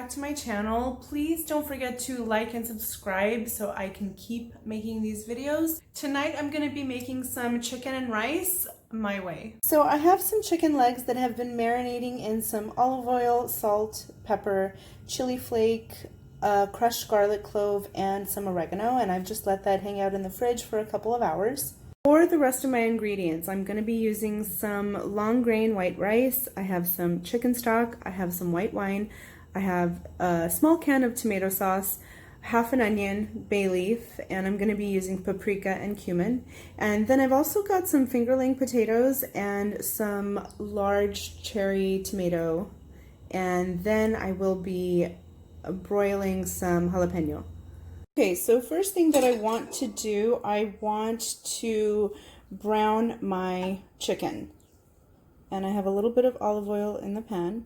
back to my channel. Please don't forget to like and subscribe so I can keep making these videos. Tonight I'm going to be making some chicken and rice my way. So I have some chicken legs that have been marinating in some olive oil, salt, pepper, chili flake, crushed garlic clove, and some oregano, and I've just let that hang out in the fridge for a couple of hours. For the rest of my ingredients, I'm going to be using some long grain white rice. I have some chicken stock, I have some white wine, I have a small can of tomato sauce, half an onion, bay leaf, and I'm going to be using paprika and cumin. And then I've also got some fingerling potatoes and some large cherry tomato. And then I will be broiling some jalapeno. Okay, so first thing that I want to do, I want to brown my chicken. And I have a little bit of olive oil in the pan.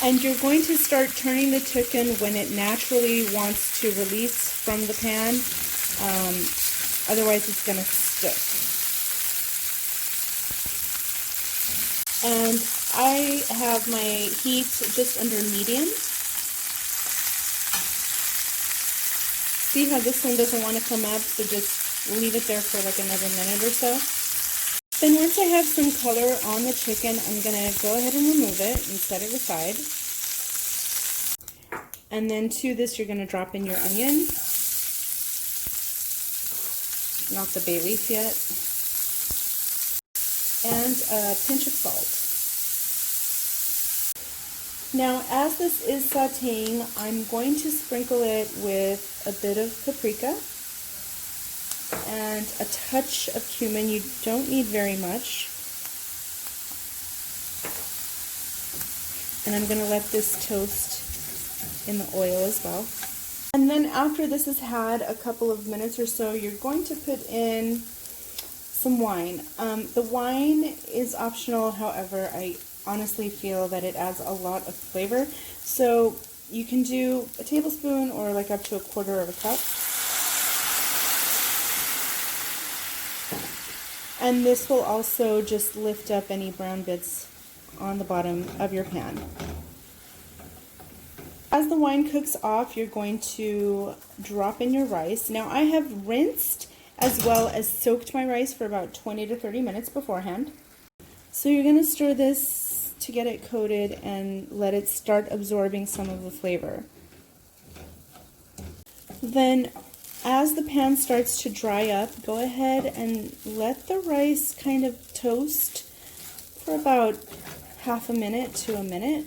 And you're going to start turning the chicken when it naturally wants to release from the pan. Otherwise it's going to stick. And I have my heat just under medium. See how this one doesn't want to come up, so just leave it there for like another minute or so. Then once I have some color on the chicken, I'm going to go ahead and remove it and set it aside. And then to this you're going to drop in your onion. Not the bay leaf yet. And a pinch of salt. Now, as this is sauteing, I'm going to sprinkle it with a bit of paprika and a touch of cumin. You don't need very much. And I'm going to let this toast in the oil as well. And then after this has had a couple of minutes or so, you're going to put in some wine. The wine is optional, however, I honestly feel that it adds a lot of flavor. So you can do a tablespoon or like up to a quarter of a cup. And this will also just lift up any brown bits on the bottom of your pan. As the wine cooks off, you're going to drop in your rice. Now I have rinsed as well as soaked my rice for about 20 to 30 minutes beforehand. So you're going to stir this to get it coated and let it start absorbing some of the flavor. Then as the pan starts to dry up, go ahead and let the rice kind of toast for about half a minute to a minute.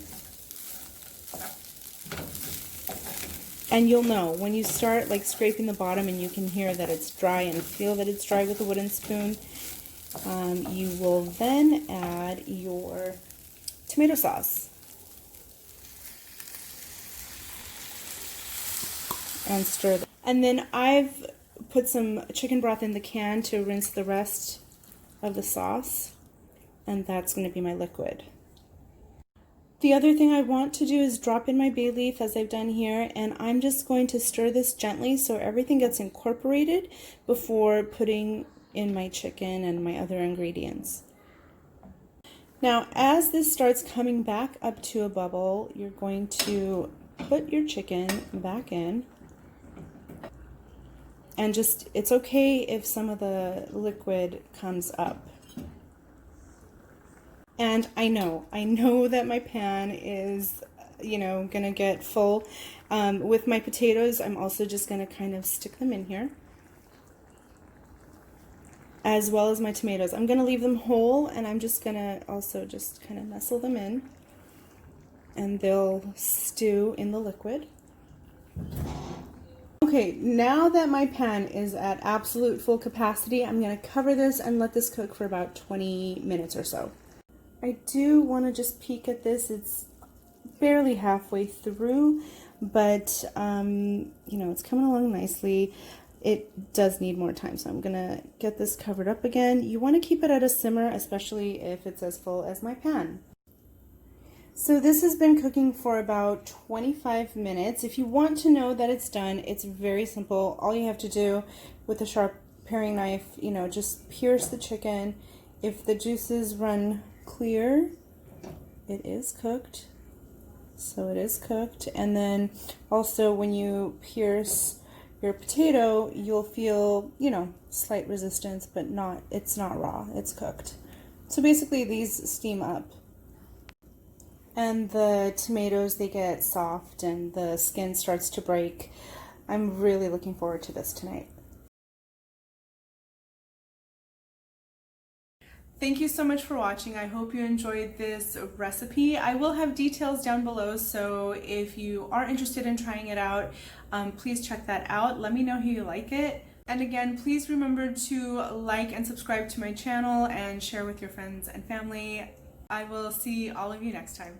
And you'll know when you start like scraping the bottom and you can hear that it's dry and feel that it's dry with a wooden spoon. You will then add your tomato sauce and stir that. And then I've put some chicken broth in the can to rinse the rest of the sauce, and that's going to be my liquid. The other thing I want to do is drop in my bay leaf as I've done here, and I'm just going to stir this gently so everything gets incorporated before putting in my chicken and my other ingredients. Now, as this starts coming back up to a bubble, you're going to put your chicken back in. And just, it's okay if some of the liquid comes up. And I know that my pan is, gonna get full. With my potatoes, I'm also just gonna kind of stick them in here, as well as my tomatoes. I'm gonna leave them whole, and I'm just gonna also just kind of nestle them in, and they'll stew in the liquid. Okay, now that my pan is at absolute full capacity, I'm gonna cover this and let this cook for about 20 minutes or so. I do want to just peek at this. It's barely halfway through, but it's coming along nicely. It does need more time, so I'm gonna get this covered up again. You want to keep it at a simmer, especially if it's as full as my pan. So this has been cooking for about 25 minutes. If you want to know that it's done, it's very simple. All you have to do with a sharp paring knife, just pierce the chicken If the juices run clear, it is cooked. So it is cooked. And then also when you pierce your potato, you'll feel, you know, slight resistance, but it's not raw, it's cooked. So basically these steam up. And the tomatoes, they get soft and the skin starts to break. I'm really looking forward to this tonight. Thank you so much for watching. I hope you enjoyed this recipe. I will have details down below, so if you are interested in trying it out, please check that out. Let me know how you like it. And again, please remember to like and subscribe to my channel and share with your friends and family. I will see all of you next time.